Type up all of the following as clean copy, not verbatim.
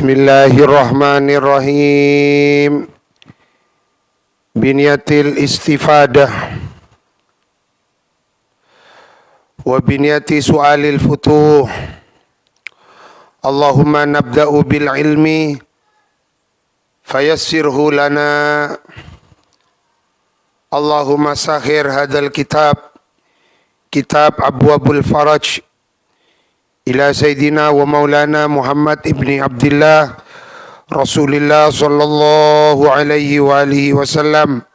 Bismillahirrahmanirrahim. Biniyatil istifadah wa biniyati su'alil futuh. Allahumma nabda'u bil ilmi fayassirhu lana. Allahumma sakhir hadal kitab Abwabul Faraj ila Sayyidina wa Maulana Muhammad ibni Abdillah Rasulillah sallallahu alaihi wa alihi wasallam,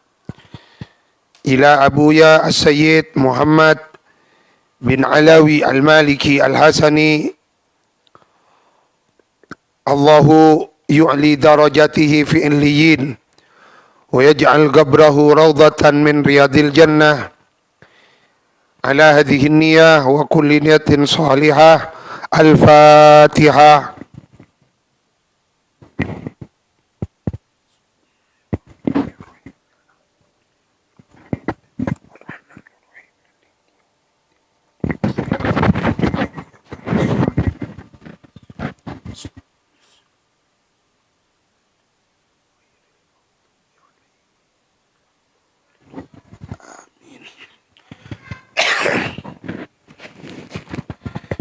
ila Abuya As-Sayyid Muhammad bin Alawi Al-Maliki Al-Hasani, Allahu yu'li darajatihi fi illiyin wa yaj'al qabrahu rawdatan min riyadil jannah. Ala hadhihi niyah wa kulli niyatin salihah. Al-Fatihah.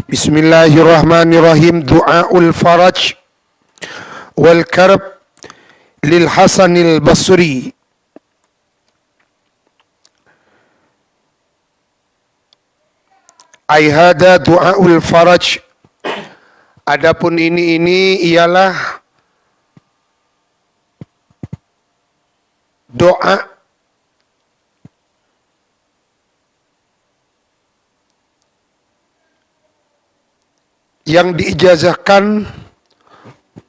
Bismillahirrahmanirrahim. Du'aul faraj wal karb lil Hasanil Basri. Ai hada du'aul faraj. Adapun ini ialah doa yang diijazahkan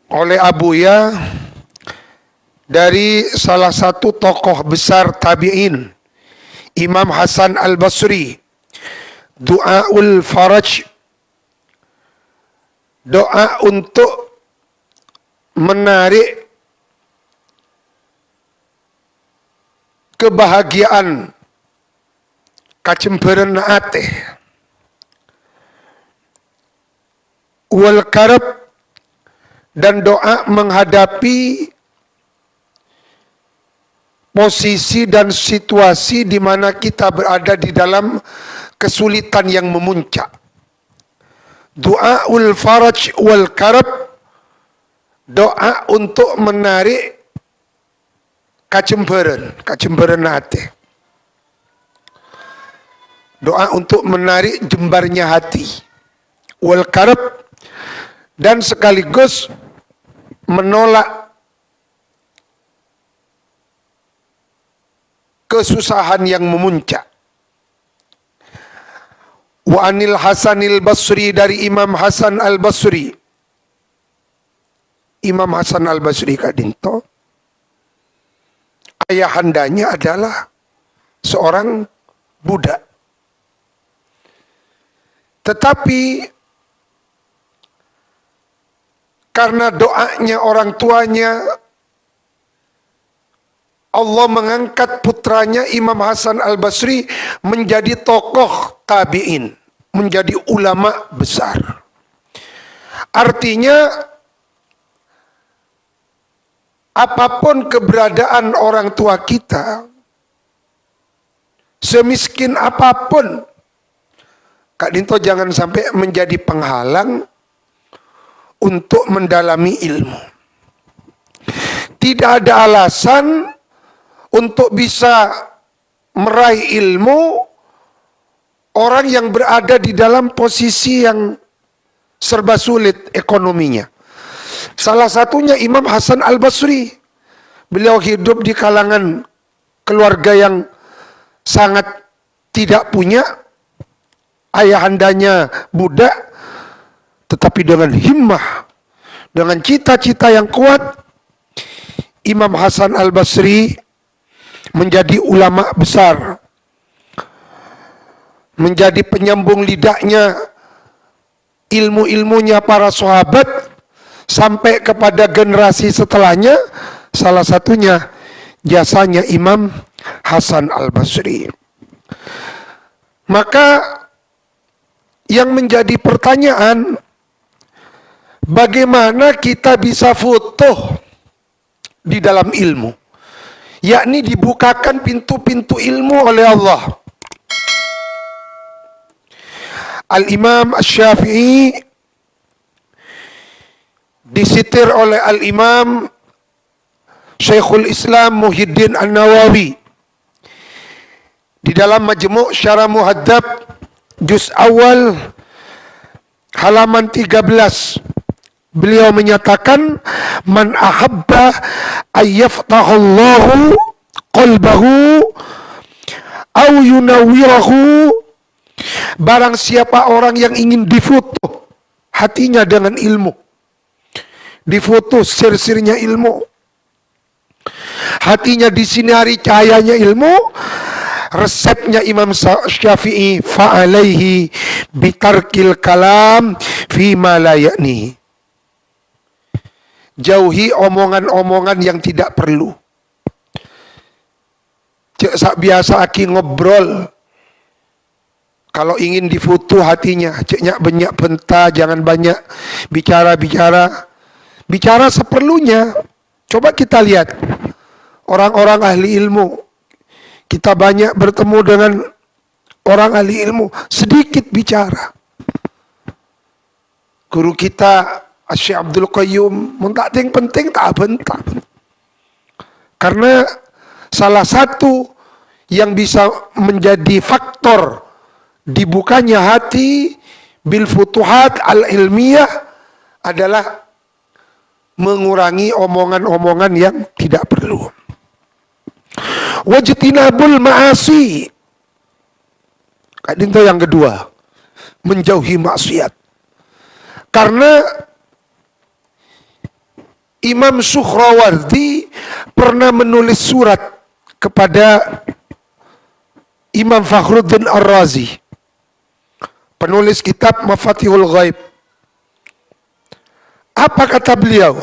oleh Abuya dari salah satu tokoh besar tabi'in, Imam Hasan Al-Basri. Du'aul faraj, doa untuk menarik kebahagiaan, kacemberan ate. Wal karab, dan doa menghadapi posisi dan situasi di mana kita berada di dalam kesulitan yang memuncak. Du'aul faraj wal karab, doa untuk menarik kacemberan hati. Doa untuk menarik jembarnya hati. Wal karab, dan sekaligus menolak kesusahan yang memuncak. Wa anil Hasanil Basri, dari Imam Hasan Al-Basri. Imam Hasan Al-Basri kadinto, ayahandanya adalah seorang budak. Tetapi karena doanya orang tuanya, Allah mengangkat putranya Imam Hasan Al-Basri menjadi tokoh tabi'in, menjadi ulama besar. Artinya, apapun keberadaan orang tua kita, semiskin apapun, Kak Dinto jangan sampai menjadi penghalang untuk mendalami ilmu. Tidak ada alasan untuk bisa meraih ilmu orang yang berada di dalam posisi yang serba sulit ekonominya. Salah satunya Imam Hasan Al-Basri. Beliau hidup di kalangan keluarga yang sangat tidak punya. Ayahandanya budak, tetapi dengan himmah, dengan cita-cita yang kuat, Imam Hasan Al-Basri menjadi ulama besar, menjadi penyambung lidahnya ilmu-ilmunya para sahabat sampai kepada generasi setelahnya. Salah satunya jasanya Imam Hasan Al-Basri. Maka yang menjadi pertanyaan, bagaimana kita bisa futuh di dalam ilmu, yakni dibukakan pintu-pintu ilmu oleh Allah. Al-Imam Asy-Syafi'i disitir oleh Al-Imam Syekhul Islam Muhyiddin An-Nawawi di dalam Majmu' Syarah Muhadzab juz awal halaman 13. Beliau menyatakan, man ahabba ayyaftahallahu qalbahu au yunawwirahu, barang siapa orang yang ingin difutuh hatinya dengan ilmu, difutuh sir-sirnya ilmu, hatinya disinari cahayanya ilmu, resepnya Imam Syafi'i, fa'alaihi bitarkil kalam fima la ya'ni, jauhi omongan-omongan yang tidak perlu. Cek sak biasa aki ngobrol, kalau ingin difutuh hatinya, ceknya banyak benta, jangan banyak bicara-bicara, bicara seperlunya. Coba kita lihat orang-orang ahli ilmu, kita banyak bertemu dengan orang ahli ilmu, sedikit bicara. Guru kita Syekh Abdul Qayyum, mun tak penting tak bentak. Karena salah satu yang bisa menjadi faktor dibukanya hati bil futuhat al ilmiyah adalah mengurangi omongan-omongan yang tidak perlu. Wajtinabul ma'asi, itu yang kedua, menjauhi maksiat. Karena Imam Suhrawardi pernah menulis surat kepada Imam Fakhruddin Ar-Razi, penulis kitab Mafatihul Ghaib. Apa kata beliau?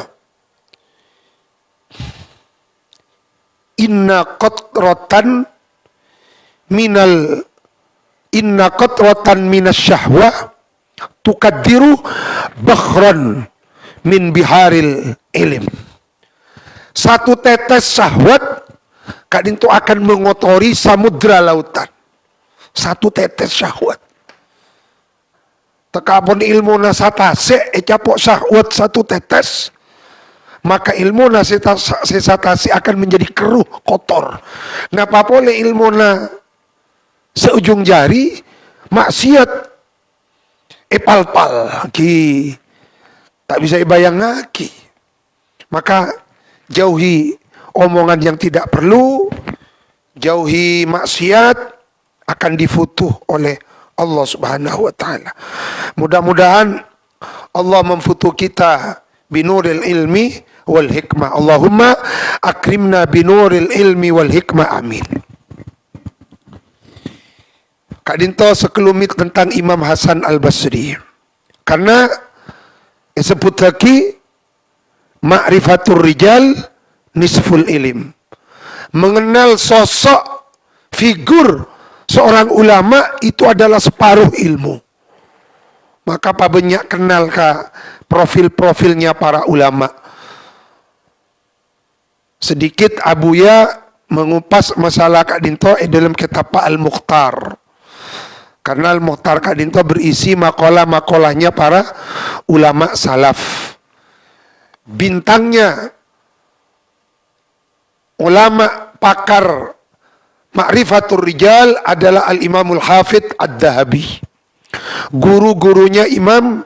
Inna qatratan minas syahwa tukaddiru bakhran min biharil ilm. Satu tetes syahwat kadintu akan mengotori samudra lautan. Satu tetes syahwat. Tekapun ilmu nasatase ecapok syahwat satu tetes, maka ilmu nasatase akan menjadi keruh, kotor. Nah, papole ilmu na seujung jari, maksiat epal-pal ki tak bisa bayang lagi. Maka jauhi omongan yang tidak perlu, jauhi maksiat, akan difutuh oleh Allah Subhanahu wa taala. Mudah-mudahan Allah memfutuh kita binuril ilmi wal hikmah. Allahumma akrimna binuril ilmi wal hikmah, amin. Kak Dinto sekelumit tentang Imam Hasan Al-Basri. Karena disebut lagi ma'rifatur rijal nisful ilim. Mengenal sosok figur seorang ulama itu adalah separuh ilmu. Maka apa banyak kenal ka profil-profilnya para ulama. Sedikit Abuya mengupas masalah Kak Dinto dalam kitab Al-Mukhtar. Karena Al-Mukhtar Kak Dinto berisi makalah-makalahnya para ulama salaf. Bintangnya ulama pakar Ma'rifatur Rijal adalah Al-Imamul Hafidh Ad-Dhahabi. Guru-gurunya Imam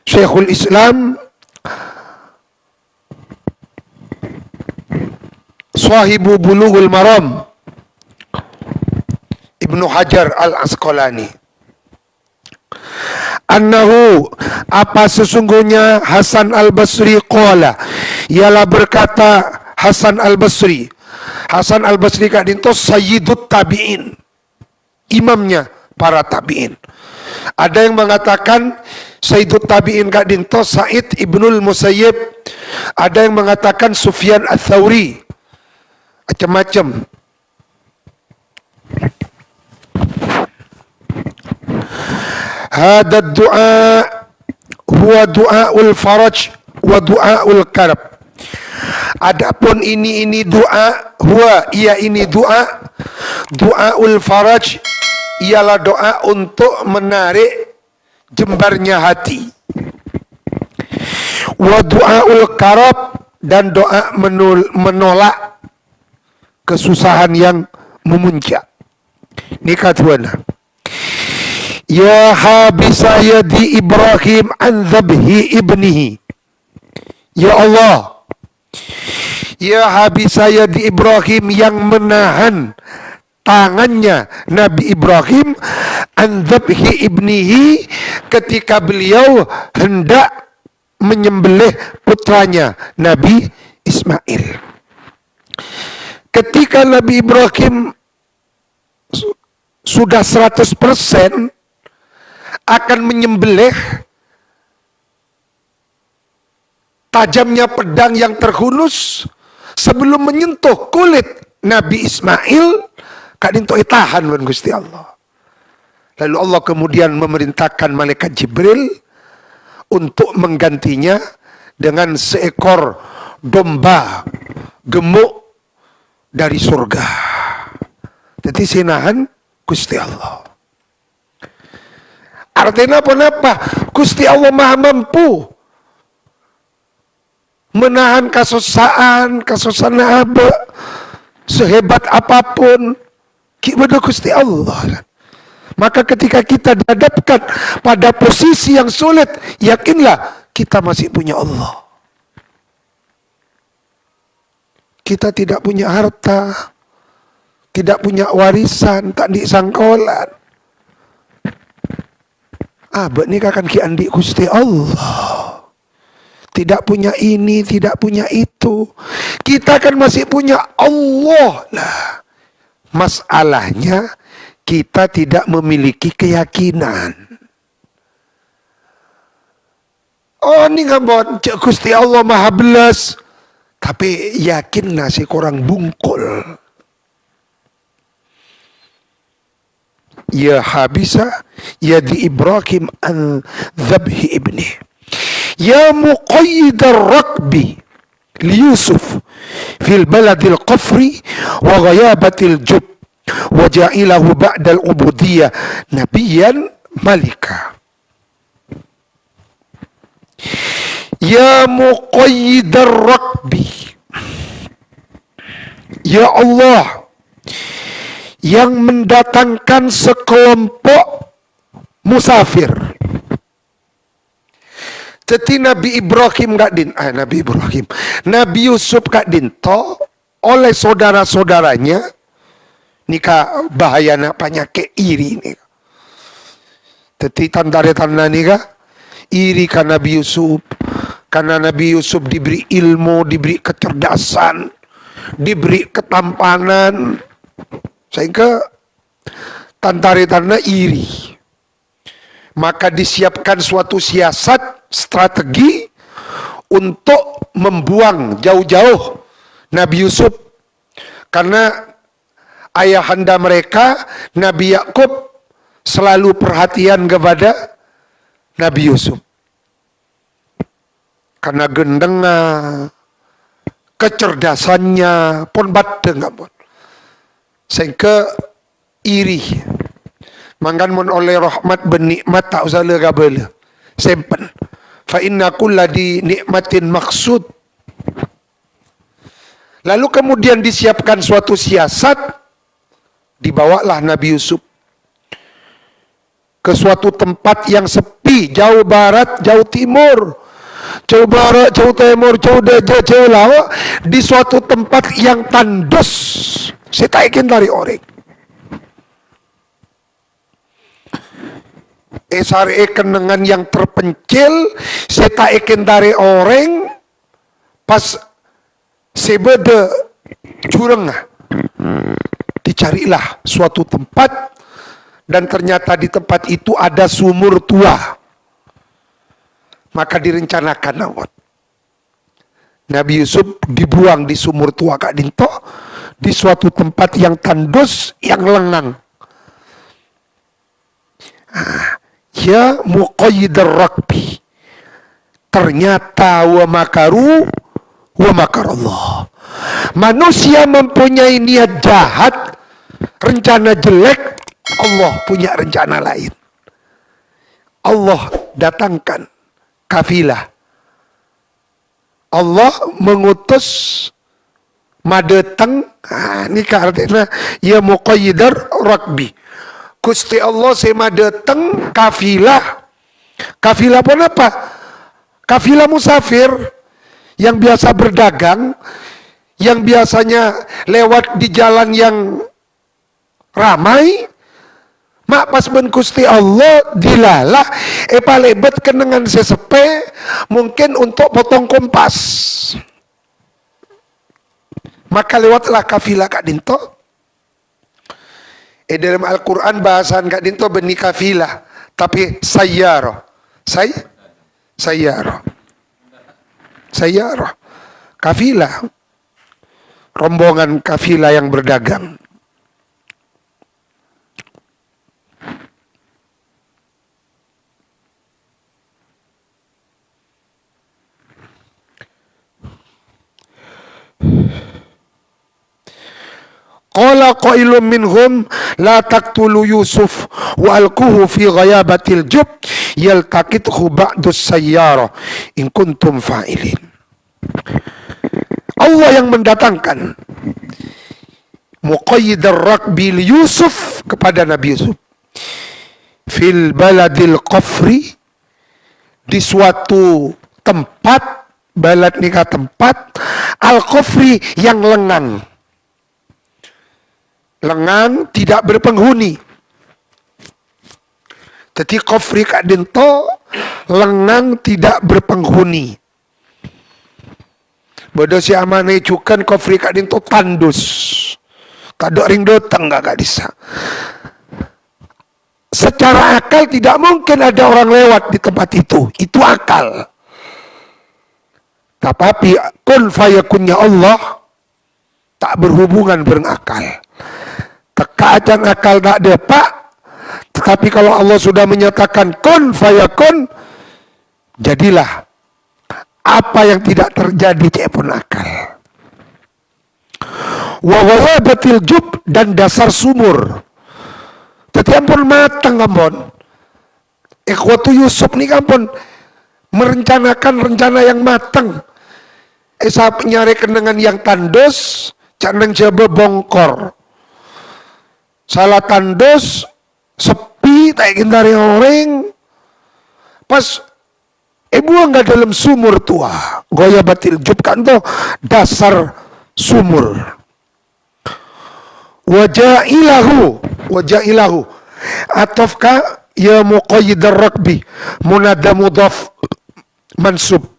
Syekhul Islam Sahibu Bulughul Maram Ibnu Hajar Al-Asqalani. Annahu, apa sesungguhnya Hasan Al-Basri qala, ialah berkata Hasan Al-Basri. Hasan Al-Basri Kak Dinto Sayyidut Tabi'in, imamnya para tabi'in. Ada yang mengatakan Sayyidut Tabi'in Kak Dinto Sa'id Ibnul Musayyib. Ada yang mengatakan Sufyan Ats-Tsauri. Macam-macam. Hadad du'a huwa du'aul faraj wa du'aul karab. Adapun ini doa, huwa ia ini doa, du'aul faraj ialah doa untuk menarik jembarnya hati. Wa du'aul karab dan doa menolak kesusahan yang memuncak. Ini katuana. Ya habisa yadi Ibrahim an dhabhi ibnihi. Ya Allah, ya habisa yadi Ibrahim, yang menahan tangannya Nabi Ibrahim an dhabhi ibnihi, ketika beliau hendak menyembelih putranya Nabi Ismail. Ketika Nabi Ibrahim sudah 100% akan menyembelih, tajamnya pedang yang terhunus sebelum menyentuh kulit Nabi Ismail, kadinto tahan wan Gusti Allah. Lalu Allah kemudian memerintahkan malaikat Jibril untuk menggantinya dengan seekor domba gemuk dari surga. Jadi sinahan Gusti Allah. Artinya apa? Gusti Allah maha mampu menahan kesusahan apa, sehebat apapun kepada Gusti Allah. Maka ketika kita dihadapkan pada posisi yang sulit, yakinlah kita masih punya Allah. Kita tidak punya harta, tidak punya warisan, tak disangkolan. Abad ni akan kiandi Gusti Allah. Tidak punya ini, tidak punya itu. Kita kan masih punya Allah lah. Masalahnya kita tidak memiliki keyakinan. Oh ni ngambon, cek Gusti Allah maha belas. Tapi yakin nasi kurang bungkul. Ya habisa yadi Ibrahim an dhabhi ibni. Ya muqayyidar rakbi li Yusuf fil baladil qafri wa ghayabatil jub wa ja'ilahu ba'dal ubudiyah nabiyan malika. Ya muqayyidar rakbi, ya Allah yang mendatangkan sekelompok musafir. Jadi Nabi Ibrahim Nabi Yusuf kak dinto oleh saudara-saudaranya nikah bahaya nak penyakit iri nih. Jadi tanda-tanda nikah iri kan Nabi Yusuf, karena Nabi Yusuf diberi ilmu, diberi kecerdasan, diberi ketampanan, sehingga tanda-tanda iri. Maka disiapkan suatu siasat, strategi untuk membuang jauh-jauh Nabi Yusuf. Karena ayahanda mereka, Nabi Yakub, selalu perhatian kepada Nabi Yusuf. Karena gendengnya, kecerdasannya, pun badeng pun. Sehingga iri. Mangkan mun oleh rahmat benikmat tak usah le gabel. Sempen. Fa inna kulla di nikmatin maksud. Lalu kemudian disiapkan suatu siasat, dibawalah Nabi Yusuf ke suatu tempat yang sepi, jauh barat, jauh timur, jauh barat, jauh timur, jauh dajah, jauh lawa, di suatu tempat yang tandus. Saya tak ingin dari orang. Esare kenangan yang terpencil, saya tak ingin dari orang. Pas sebeda curang, dicarilah suatu tempat, dan ternyata di tempat itu ada sumur tua. Maka direncanakan awat Nabi Yusuf dibuang di sumur tua Kak Dinto, di suatu tempat yang tandus, yang lengang. Ya muqayyidar rakbi, Ternyata wa makaru wa makarallah. Manusia mempunyai niat jahat, rencana jelek, Allah punya rencana lain. Allah datangkan kafilah. Allah mengutus madeteng, ini artinya ya muqayyidar rakbi. Gusti Allah sema dateng kafilah. Kafilah pun apa? Kafilah musafir yang biasa berdagang, yang biasanya lewat di jalan yang ramai. Mak pas ben Gusti Allah dilalah palebet kenangan sesepe mungkin untuk potong kompas. Maka lewatlah kafilah Kak Dinto. Dalam Al-Quran bahasan Kak Dinto beni kafilah, tapi sayyarah. Sayyarah. Sayyarah. Kafilah. Rombongan kafilah yang berdagang. Qala qailun minhum la taqtulu Yusuf wa alquhu fi ghayabatil jub yaltaqithu ba'dus sayyarah in kuntum fa'ilin. Allah yang mendatangkan muqayyidar rakbi li Yusuf kepada Nabi Yusuf fil baladil qafri, di suatu tempat, balad nikah tempat, al-qafri yang lengang. Lengan tidak berpenghuni. Jadi qafri Kak Dinto lengan tidak berpenghuni. Bodoh si amane cukan qafri Kak Dinto tandus. Kadok ring doteng Kak Disa. Secara akal tidak mungkin ada orang lewat di tempat itu. Itu akal. Tapi kun fayakunnya Allah tak berhubungan dengan akal. Terkadang akal tak dapat, tetapi kalau Allah sudah menyatakan kun fayakun, jadilah. Apa yang tidak terjadi cek pun akal. Wa wahabatil jub, dan dasar sumur. Tapi ampun matang ampun. Ikhwatu Yusuf ni ampun merencanakan rencana yang matang. Saat nyari kenangan yang tandus, jangan coba bongkor. Salah tandus, sepi, tak ingin dari orang. Pas buang nggak dalam sumur tua. Goya batil jub kan tuh dasar sumur. Wajailahu atofka ya muqayyidar rakbi munada mudhaf mansub.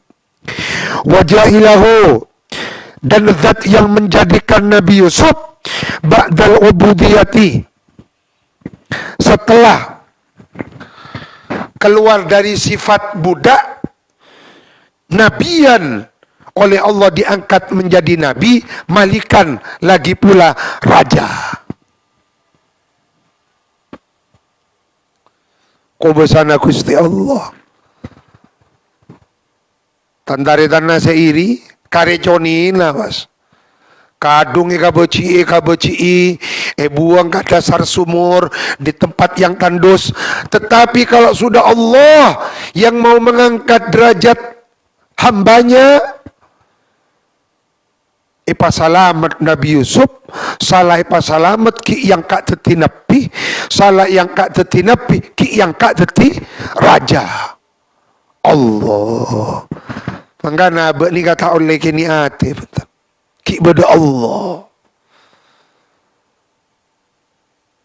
Wajailahu, dan zat yang menjadikan Nabi Yusuf ba'dal ubudiyati, setelah keluar dari sifat budak, nabiyan, oleh Allah diangkat menjadi nabi, malikan, lagi pula raja. Kau bersana Gusti Allah. Tandari tanah seiri, kareconin lah mas. Kadung eka beci, buang ke dasar sumur di tempat yang tandus. Tetapi kalau sudah Allah yang mau mengangkat derajat hambanya, ipa salamat Nabi Yusuf, salah ipa salamat ki yang kak teti nabi, salah yang kak teti nabi, ki yang kak teti raja. Allah. Mangkana ba ni kata oleh kini ate betul. Ki beda Allah.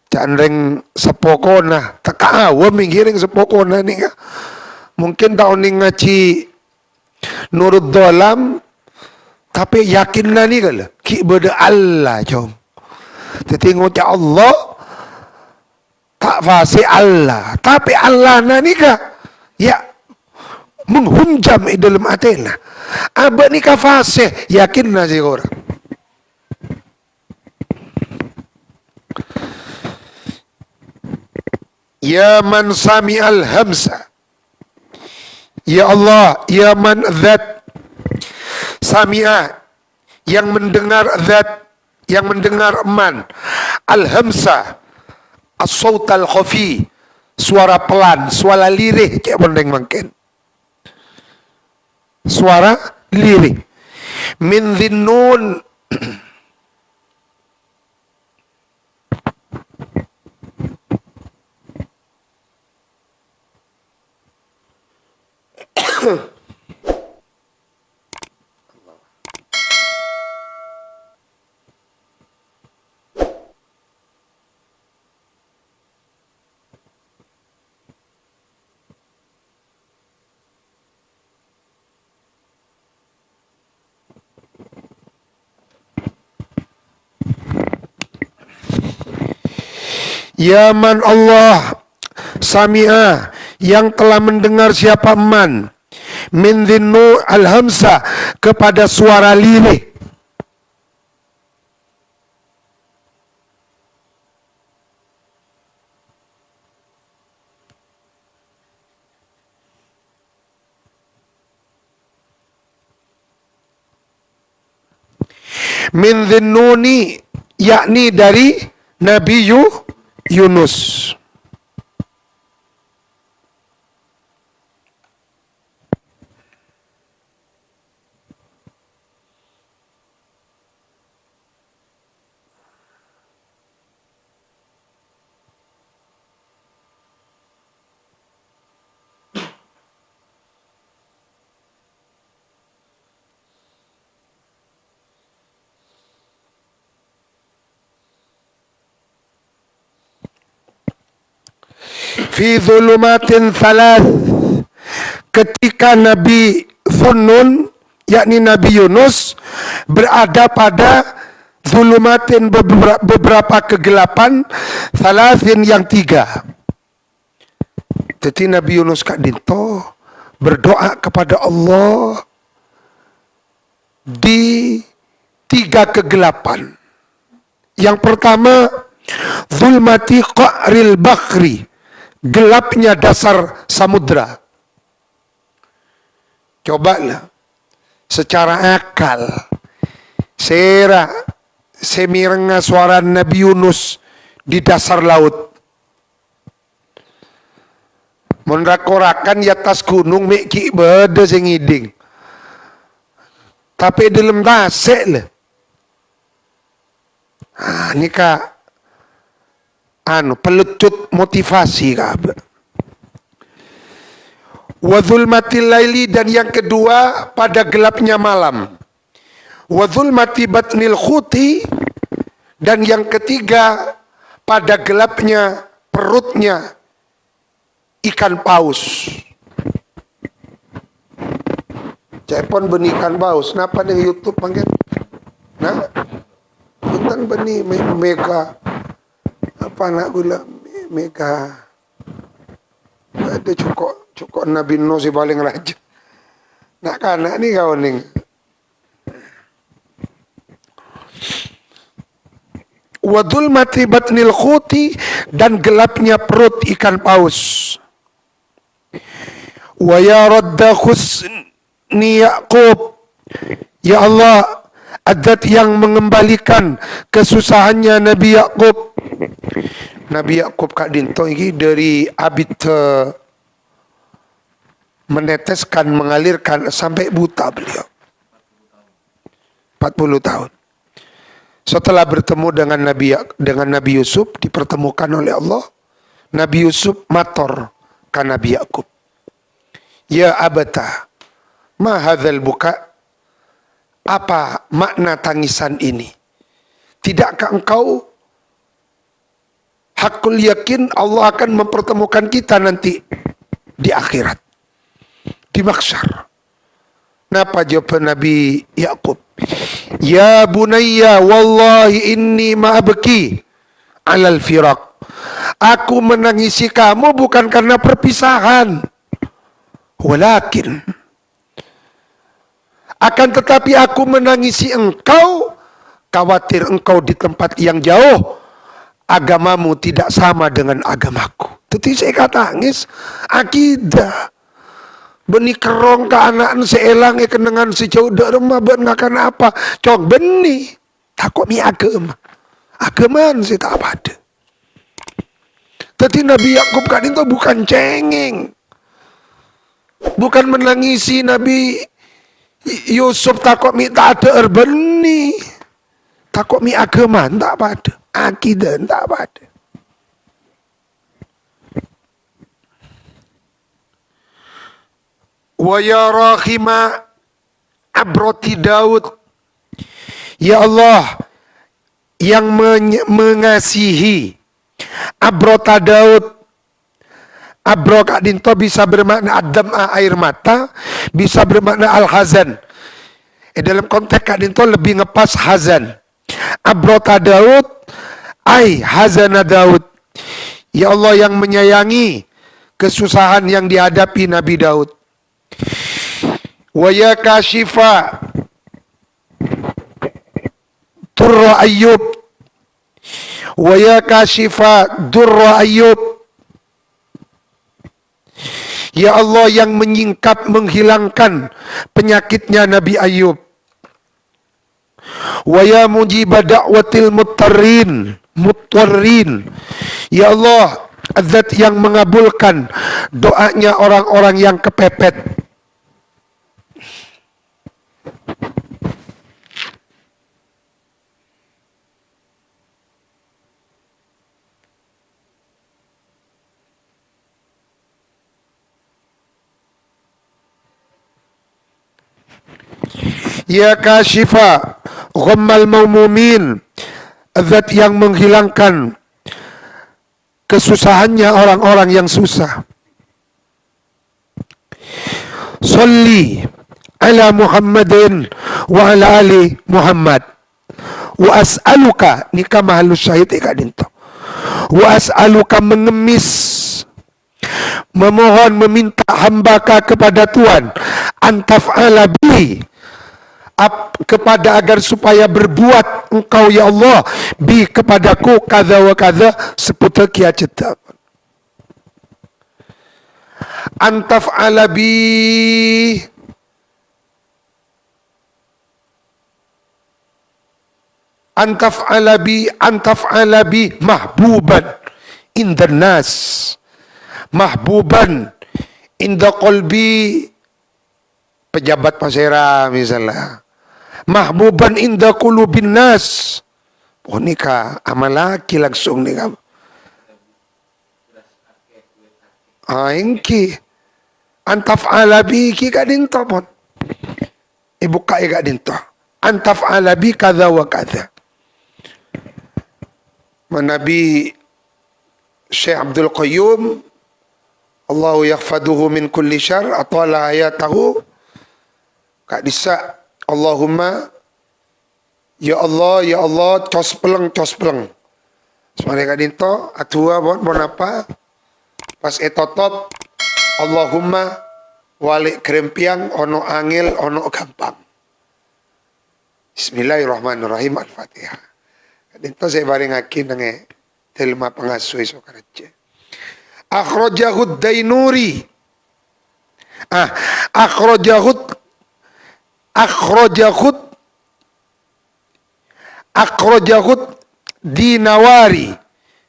Canreng sepokona, tak awa minggiring sepokona ni ka. Mungkin tahun ni ngaci nurut dolam, tapi yakin lah ni kala. Ki beda Allah jom. Jadi ngucap Allah, tak fasi Allah. Tapi Allah na ni ka, ya menghunjam di dalam hatinya. Abah ni ka fasi, yakin lah si orang. Ya man sami al-hamsa Ya Allah, ya man zat sami'a, yang mendengar zat, yang mendengar man, al-hamsa, as-saut al-khafi, suara pelan, suara lirih kayak bondeng mungkin. Suara lirih. Min dhinnun, ya man Allah sami'a, yang telah mendengar siapa man, min dhinnu al-hamsa, kepada suara lirih. Min dhinnuni, yakni dari Nabi Yunus. Fi dhulumatin thalath, ketika Nabi Dhunnun, yakni Nabi Yunus, berada pada dhulumatin, beberapa kegelapan, thalathin yang 3. Jadi Nabi Yunus Kak Dinto berdoa kepada Allah di 3 kegelapan. Yang pertama, zulmati qa'ril bakhri, gelapnya dasar samudra. Cobalah secara akal semirengah suara Nabi Yunus di dasar laut. Menrakorakan di atas gunung meki beda sing iding. Tapi dalam tasik lah. Ini kak pelecut motivasi kak. Wa zulmatil laili, dan yang kedua pada gelapnya malam. Wa zulmati batnil khuti, dan yang ketiga pada gelapnya perutnya ikan paus. Cepon benih ikan paus. Napa nih YouTube panggil? Nah, tentang benih mega apa nak gula mega. Ada cukup Nabi Nuh si paling raja. Nak kanak ni kau ning. Wadul mati batnil khuti, dan gelapnya perut ikan paus. Wa ya radda khusni Yaqub, ya Allah, adat yang mengembalikan kesusahannya Nabi Yaqub. Nabi Yaqub Kak Dinto ini dari abid meneteskan, mengalirkan sampai buta beliau. 40 tahun. Setelah bertemu dengan Nabi Yusuf, dipertemukan oleh Allah. Nabi Yusuf mator ke Nabi Yaqub. Ya abata, ma hadzal buka? Apa makna tangisan ini? Tidakkah engkau hakul yakin Allah akan mempertemukan kita nanti di akhirat, di mahsyar? Napa jawab Nabi Yaqub? Ya bunayya wallahi inni ma'abki alal firaq. Aku menangisi kamu bukan karena perpisahan. Walakin, akan tetapi aku menangisi engkau, khawatir engkau di tempat yang jauh, agamamu tidak sama dengan agamaku. Jadi saya kata tangis akidah. Beni kerong ke anak seelang kenangan sejauh dak rumah ben ngakan apa. Cok beni. Takut mi agama. Agamaan sih tak ada. Tapi Nabi Yakub kan itu bukan cengeng. Bukan menangisi Nabi Yusuf takut mi tak ada erbeni. Takut mi agamaan tak ada. Akidah tak ada. Wa ya rahima abroti Daud. Ya Allah yang mengasihi abrota Daud. Abro kak dinto bisa bermakna adam air mata, bisa bermakna al-hazan. Dalam konteks kak dinto lebih ngepas hazan. Abrota Daud, ay hazana Daud. Ya Allah yang menyayangi kesusahan yang dihadapi Nabi Daud. Wa ya kashifa durra Ayyub. Wa ya kashifa durra Ayyub. Ya Allah yang menyingkap, menghilangkan penyakitnya Nabi Ayub. Wa ya mujiba da'watil muttarrin. Ya Allah, Zat yang mengabulkan doanya orang-orang yang kepepet. Ya kashifa ghammal maumumin. Zat yang menghilangkan kesusahannya orang-orang yang susah. Salli ala Muhammadin wa ala ali Muhammad. Wa as'aluka, nikah mahalus syahid ika dinto. Wa as'aluka mengemis, memohon, meminta hambaka kepada Tuhan, antaf'ala bi, kepada agar supaya berbuat engkau ya Allah bi kepadaku kadza wa kadza seputar kia cetak. Antaf'ala bi antaf'ala bi mahbuban inda nas, mahbuban inda qalbi, pejabat pasera misalnya, mahbuban inda qulubin nas. Oh nikah amalaki langsung nikah. Ingki antaf'ala bi ki kadinto pon. Ibu kai kadinto. Antaf'ala bi kadza wa kadza. Nabi Syekh Abdul Qayyum Allahu yaghfaduhu min kulli syarr atala hayatahu kak disa Allahumma ya Allah cos peleng sebenarnya kak dinto atua bon apa pas etotop Allahumma walik kerempiang ono angel ono gampang. Bismillahirrahmanirrahim. Al-Fatihah. Dito saya baringakin nange telma pangasuy so karatje. Akhrajahud Dainuri. Akhrajahud Dinawari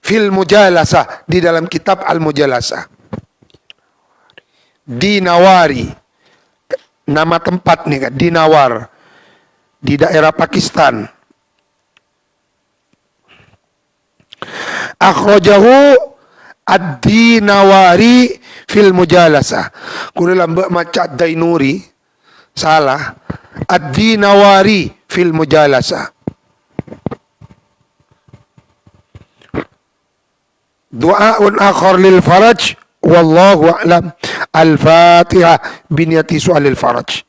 fil Mujalasah, di dalam kitab Al-Mujalasah. Dinawari, nama tempat nih kan, Dinawar, di daerah Pakistan. Akhrajahu Ad-Dinawari fil Mujalasah. Kulo lambak maca Dainuri salah. Ad-Dinawari fil Mujalasah. Du'aun akhar lil faraj wallahu a'lam. Al-Fatihah biniyati su'alil faraj.